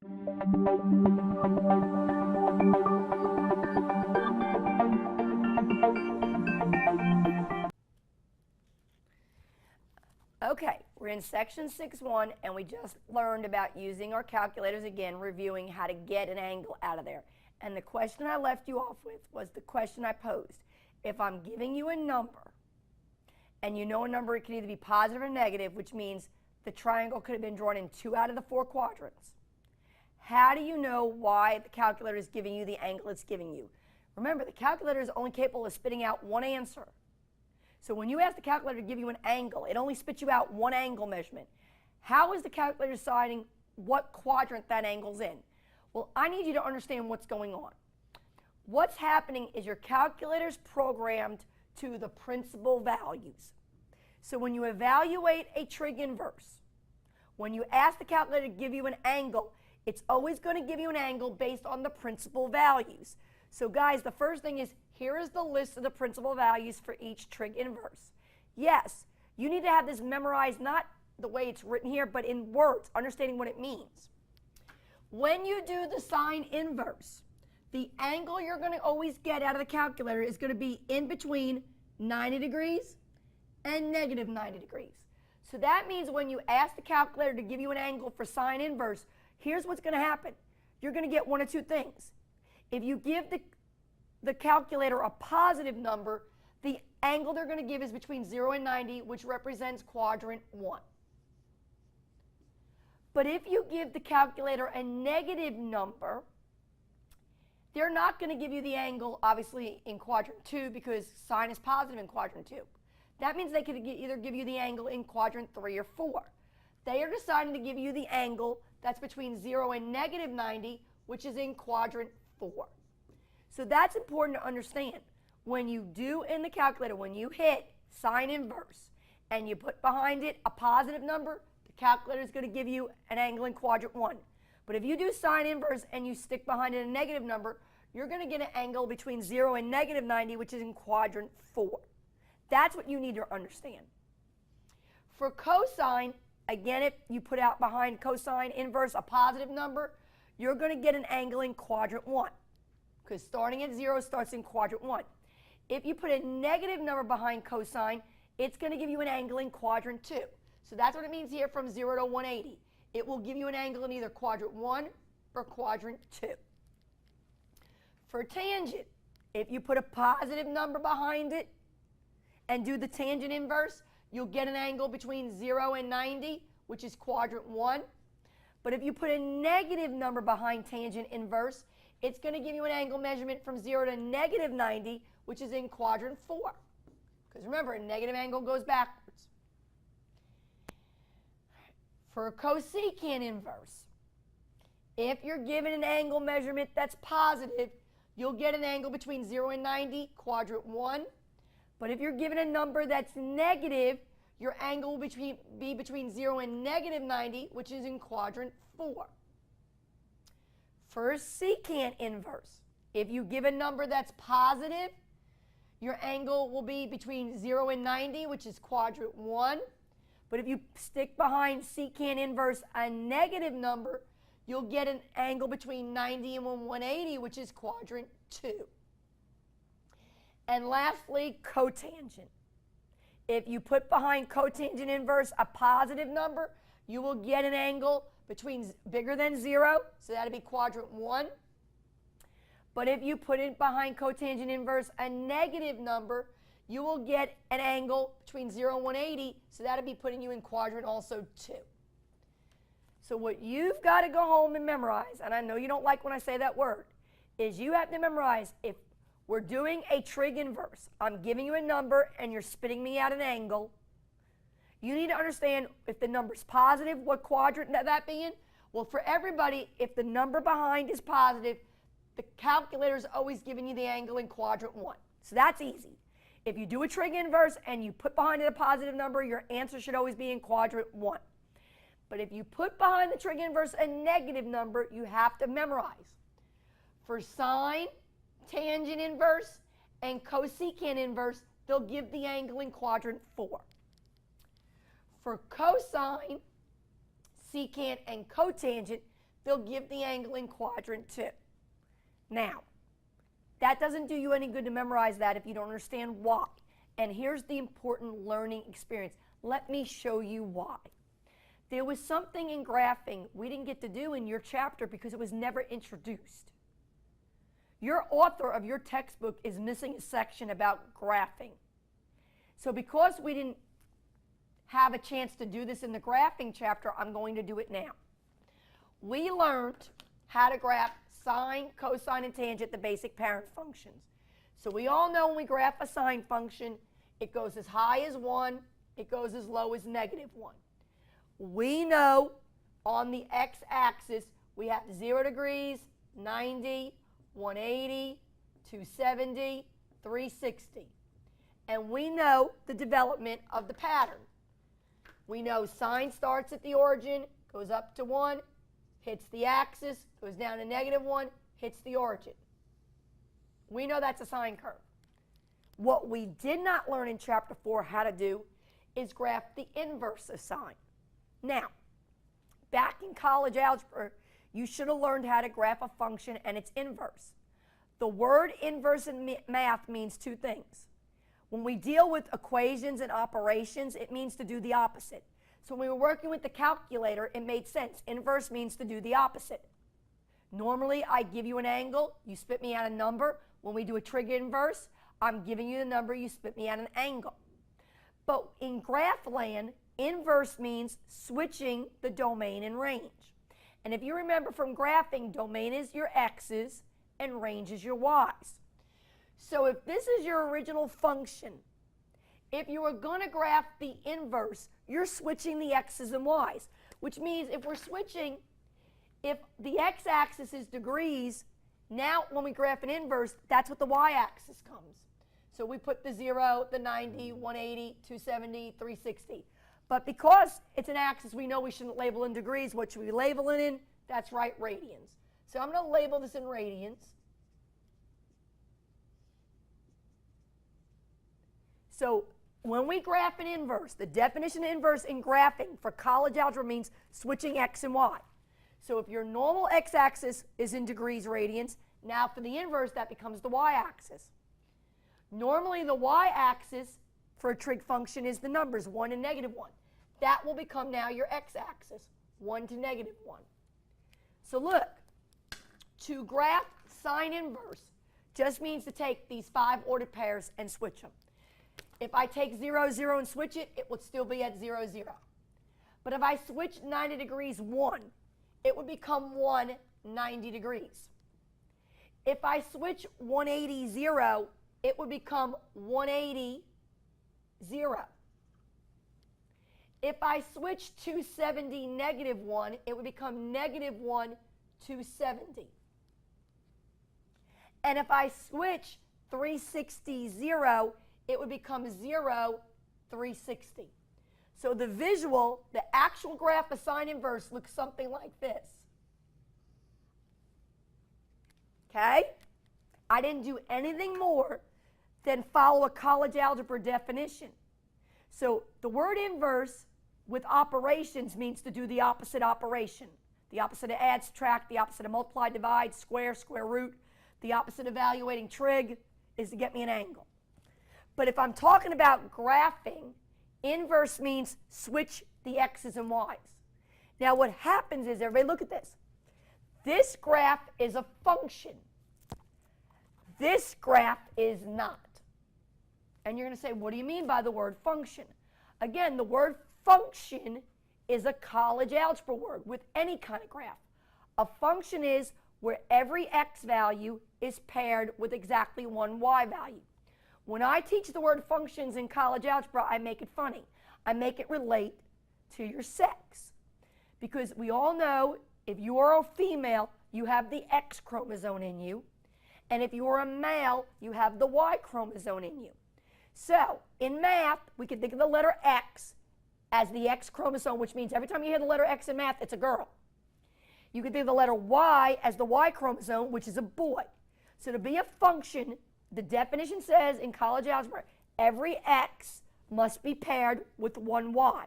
Okay, we're in section 6.1 and we just learned about using our calculators again, reviewing how to get an angle out of there. And the question I left you off with was the question I posed. If I'm giving you a number, and you know a number, it can either be positive or negative, which means the triangle could have been drawn in 2 out of the 4 quadrants. How do you know why the calculator is giving you the angle it's giving you? Remember, the calculator is only capable of spitting out one answer. So when you ask the calculator to give you an angle, it only spits you out one angle measurement. How is the calculator deciding what quadrant that angle's in? Well, I need you to understand what's going on. What's happening is your calculator's programmed to the principal values. So when you evaluate a trig inverse, when you ask the calculator to give you an angle, it's always going to give you an angle based on the principal values. So guys, the first thing is, here is the list of the principal values for each trig inverse. Yes, you need to have this memorized, not the way it's written here, but in words, understanding what it means. When you do the sine inverse, the angle you're going to always get out of the calculator is going to be in between 90 degrees and negative 90 degrees. So that means when you ask the calculator to give you an angle for sine inverse, here's what's going to happen. You're going to get one of two things. If you give the calculator a positive number, the angle they're going to give is between 0 and 90, which represents quadrant 1. But if you give the calculator a negative number, they're not going to give you the angle, obviously, in quadrant 2 because sine is positive in quadrant 2. That means they could either give you the angle in quadrant 3 or 4. They are deciding to give you the angle that's between 0 and negative 90, which is in quadrant 4. So that's important to understand. When you do in the calculator, when you hit sine inverse and you put behind it a positive number, the calculator is going to give you an angle in quadrant 1. But if you do sine inverse and you stick behind it a negative number, you're going to get an angle between 0 and negative 90, which is in quadrant 4. That's what you need to understand. For cosine, again, if you put out behind cosine inverse a positive number, you're going to get an angle in quadrant 1. Because starting at 0 starts in quadrant 1. If you put a negative number behind cosine, it's going to give you an angle in quadrant 2. So that's what it means here from 0 to 180. It will give you an angle in either quadrant 1 or quadrant 2. For tangent, if you put a positive number behind it and do the tangent inverse, you'll get an angle between 0 and 90, which is quadrant 1. But if you put a negative number behind tangent inverse, it's going to give you an angle measurement from 0 to negative 90, which is in quadrant 4. Because remember, a negative angle goes backwards. For a cosecant inverse, if you're given an angle measurement that's positive, you'll get an angle between 0 and 90, quadrant 1. But if you're given a number that's negative, your angle will be between 0 and negative 90, which is in quadrant 4. For a secant inverse, if you give a number that's positive, your angle will be between 0 and 90, which is quadrant 1. But if you stick behind secant inverse a negative number, you'll get an angle between 90 and 180, which is quadrant 2. And lastly, cotangent. If you put behind cotangent inverse a positive number, you will get an angle between bigger than 0, so that'll be quadrant 1. But if you put it behind cotangent inverse a negative number, you will get an angle between 0 and 180, so that'll be putting you in quadrant also 2. So what you've got to go home and memorize, and I know you don't like when I say that word, is you have to memorize if we're doing a trig inverse, I'm giving you a number and you're spitting me out an angle, you need to understand if the number's positive, what quadrant that be in. Well, for everybody, if the number behind is positive, the calculator is always giving you the angle in quadrant 1. So that's easy. If you do a trig inverse and you put behind it a positive number, your answer should always be in quadrant 1. But if you put behind the trig inverse a negative number, you have to memorize. For sine, tangent inverse, and cosecant inverse, they'll give the angle in quadrant 4. For cosine, secant, and cotangent, they'll give the angle in quadrant 2. Now, that doesn't do you any good to memorize that if you don't understand why. And here's the important learning experience. Let me show you why. There was something in graphing we didn't get to do in your chapter because it was never introduced. Your author of your textbook is missing a section about graphing. So because we didn't have a chance to do this in the graphing chapter, I'm going to do it now. We learned how to graph sine, cosine, and tangent, the basic parent functions. So we all know when we graph a sine function, it goes as high as 1, it goes as low as -1. We know on the x-axis we have 0 degrees, 90, 180, 270, 360. And we know the development of the pattern. We know sine starts at the origin, goes up to 1, hits the axis, goes down to -1, hits the origin. We know that's a sine curve. What we did not learn in chapter 4 how to do is graph the inverse of sine. Now, back in college algebra, you should have learned how to graph a function and its inverse. The word inverse in math means two things. When we deal with equations and operations, it means to do the opposite. So when we were working with the calculator, it made sense. Inverse means to do the opposite. Normally, I give you an angle, you spit me out a number. When we do a trig inverse, I'm giving you the number, you spit me out an angle. But in graph land, inverse means switching the domain and range. And if you remember from graphing, domain is your x's and range is your y's. So if this is your original function, if you were going to graph the inverse, you're switching the x's and y's, which means if we're switching, if the x-axis is degrees, now when we graph an inverse, that's what the y-axis comes. So we put the 0, the 90, 180, 270, 360. But because it's an axis, we know we shouldn't label in degrees. What should we label it in? That's right, radians. So I'm going to label this in radians. So when we graph an inverse, the definition of inverse in graphing for college algebra means switching x and y. So if your normal x-axis is in degrees radians, now for the inverse, that becomes the y-axis. Normally the y-axis for a trig function is the numbers 1 and -1. That will become now your x-axis, 1 to -1. So look, to graph sine inverse just means to take these 5 ordered pairs and switch them. If I take 0, 0 and switch it, it would still be at 0, 0. But if I switch 90 degrees 1, it would become 1, 90 degrees. If I switch 180, 0, it would become 180, 0. If I switch 270, -1, it would become -1, 270. And if I switch 360, 0, it would become 0, 360. So the visual, the actual graph of sine inverse looks something like this. Okay? I didn't do anything more than follow a college algebra definition. So the word inverse with operations means to do the opposite operation. The opposite of add, subtract, the opposite of multiply, divide, square, square root. The opposite of evaluating trig is to get me an angle. But if I'm talking about graphing, inverse means switch the x's and y's. Now what happens is, everybody look at this. This graph is a function. This graph is not. And you're going to say, what do you mean by the word function? Again, the word function is a college algebra word with any kind of graph. A function is where every x value is paired with exactly one y value. When I teach the word functions in college algebra, I make it funny. I make it relate to your sex. Because we all know if you are a female, you have the X chromosome in you. And if you are a male, you have the Y chromosome in you. So, in math, we can think of the letter X as the X chromosome, which means every time you hear the letter X in math, it's a girl. You can think of the letter Y as the Y chromosome, which is a boy. So to be a function, the definition says in college algebra, every X must be paired with one Y.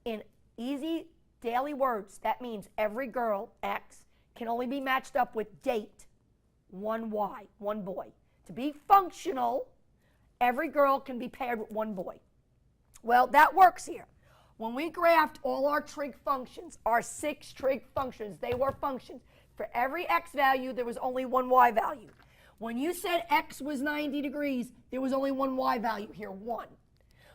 In easy daily words, that means every girl, X, can only be matched up with date, one Y, one boy. To be functional, every girl can be paired with one boy. Well, that works here. When we graphed all our trig functions, our 6 trig functions, they were functions. For every x value, there was only one y value. When you said x was 90 degrees, there was only one y value here, 1.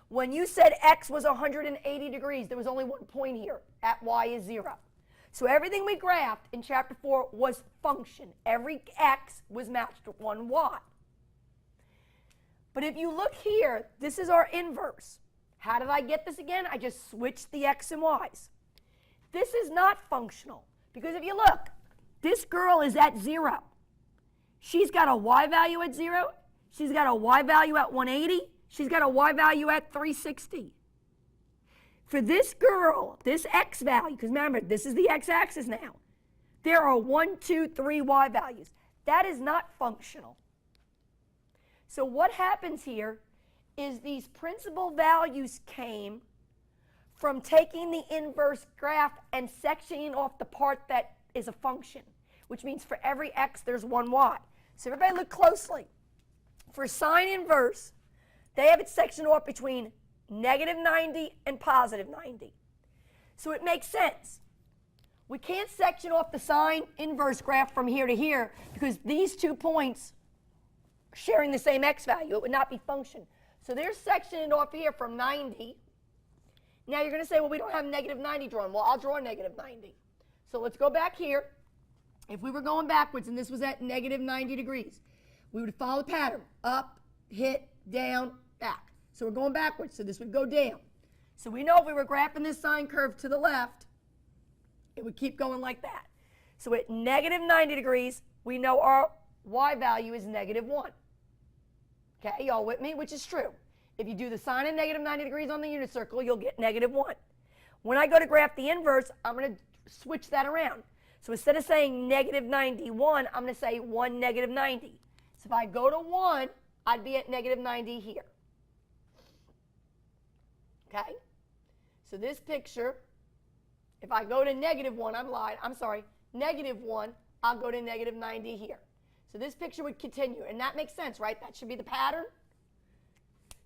When you said x was 180 degrees, there was only one point here, at y is 0. So everything we graphed in chapter 4 was function. Every x was matched to one y. But if you look here, this is our inverse. How did I get this again? I just switched the x and y's. This is not functional, because if you look, this girl is at 0. She's got a y value at 0. She's got a y value at 180. She's got a y value at 360. For this girl, this x value, because remember, this is the x-axis now, there are 1, 2, 3 y values. That is not functional. So what happens here is these principal values came from taking the inverse graph and sectioning off the part that is a function, which means for every x, there's one y. So everybody look closely. For sine inverse, they have it sectioned off between negative 90 and positive 90. So it makes sense. We can't section off the sine inverse graph from here to here because these 2 points are sharing the same x value. It would not be function. So they're sectioning off here from 90. Now you're going to say, well, we don't have negative 90 drawn. Well, I'll draw negative 90. So let's go back here. If we were going backwards and this was at negative 90 degrees, we would follow the pattern. Up, hit, down, back. So we're going backwards, so this would go down. So we know if we were graphing this sine curve to the left, it would keep going like that. So at negative 90 degrees, we know our y value is negative 1. Okay, y'all with me? Which is true. If you do the sine of negative 90 degrees on the unit circle, you'll get negative 1. When I go to graph the inverse, I'm going to switch that around. So instead of saying negative 91, I'm going to say 1 negative 90. So if I go to 1, I'd be at negative 90 here. Okay? So this picture, if I go to negative 1, negative 1, I'll go to negative 90 here. So this picture would continue, and that makes sense, right? That should be the pattern.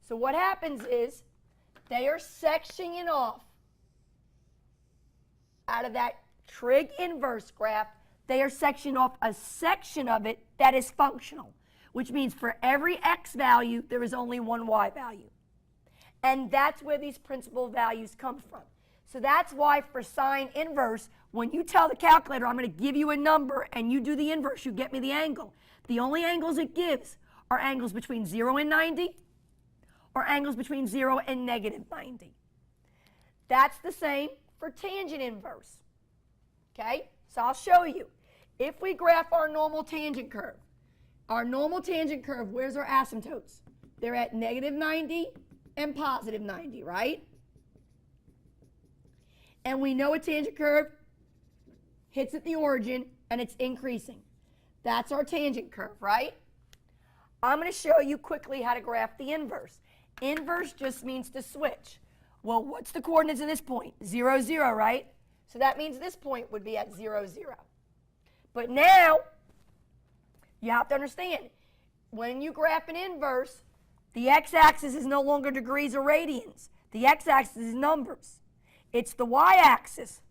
So what happens is they are sectioning off out of that trig inverse graph, they are sectioning off a section of it that is functional, which means for every x value, there is only one y value. And that's where these principal values come from. So that's why for sine inverse, when you tell the calculator, I'm going to give you a number, and you do the inverse, you get me the angle. The only angles it gives are angles between 0 and 90, or angles between 0 and negative 90. That's the same for tangent inverse. Okay? So I'll show you. If we graph our normal tangent curve, where's our asymptotes? They're at negative 90 and positive 90, right? And we know a tangent curve hits at the origin and it's increasing. That's our tangent curve, right? I'm going to show you quickly how to graph the inverse. Inverse just means to switch. Well, what's the coordinates of this point? 0, 0, right? So that means this point would be at 0, 0. But now, you have to understand, when you graph an inverse, the x-axis is no longer degrees or radians. The x-axis is numbers. It's the y-axis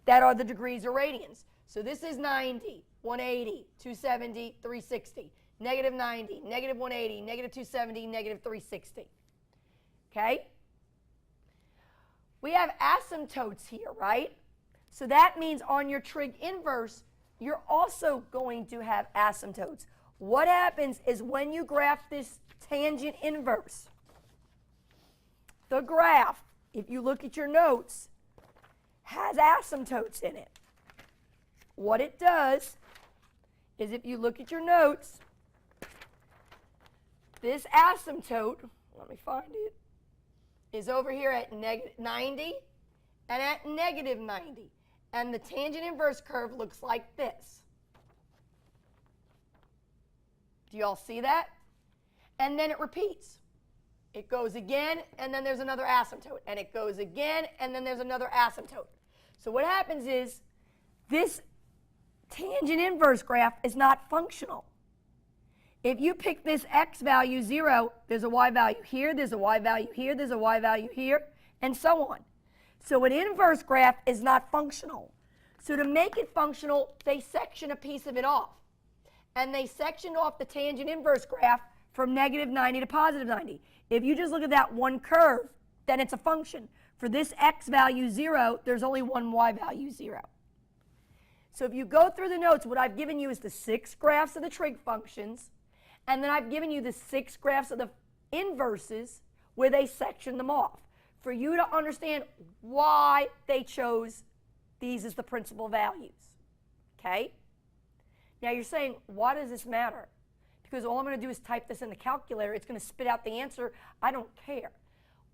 that are the degrees or radians. So this is 90, 180, 270, 360. Negative 90, negative 180, negative 270, negative 360. Okay? We have asymptotes here, right? So that means on your trig inverse, you're also going to have asymptotes. What happens is when you graph this tangent inverse, the graph, if you look at your notes, has asymptotes in it. What it does is if you look at your notes, this asymptote, let me find it, is over here at negative 90 and at negative 90. And the tangent inverse curve looks like this. Do you all see that? And then it repeats. It goes again, and then there's another asymptote. And it goes again, and then there's another asymptote. So what happens is this tangent inverse graph is not functional. If you pick this x value 0, there's a y value here, there's a y value here, there's a y value here, and so on. So an inverse graph is not functional. So to make it functional, they section a piece of it off. And they sectioned off the tangent inverse graph from negative 90 to positive 90. If you just look at that one curve, then it's a function. For this x value 0, there's only one y value 0. So if you go through the notes, what I've given you is the 6 graphs of the trig functions, and then I've given you the 6 graphs of the inverses where they section them off for you to understand why they chose these as the principal values. Okay? Now you're saying, why does this matter? Because all I'm going to do is type this in the calculator. It's going to spit out the answer. I don't care.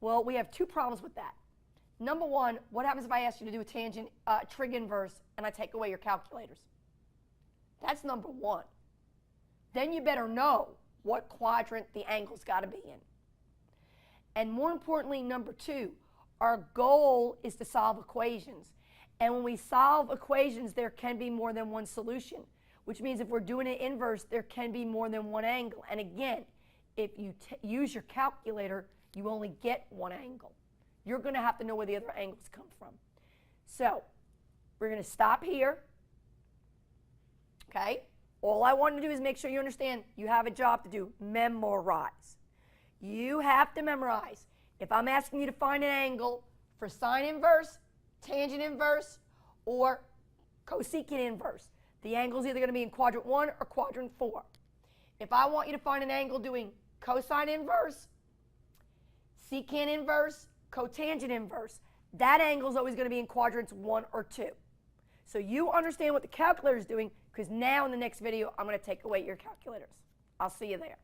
Well, we have two problems with that. Number one, what happens if I ask you to do a tangent trig inverse and I take away your calculators? That's number one. Then you better know what quadrant the angle's got to be in. And more importantly, number two, our goal is to solve equations. And when we solve equations, there can be more than one solution, which means if we're doing an inverse, there can be more than one angle. And again, if you use your calculator, you only get one angle. You're going to have to know where the other angles come from. So we're going to stop here. Okay? All I want to do is make sure you understand you have a job to do. Memorize. You have to memorize. If I'm asking you to find an angle for sine inverse, tangent inverse, or cosecant inverse, the angle's either going to be in quadrant 1 or quadrant 4. If I want you to find an angle doing cosine inverse, secant inverse, cotangent inverse, that angle is always going to be in quadrants 1 or 2. So you understand what the calculator is doing, because now in the next video, I'm going to take away your calculators. I'll see you there.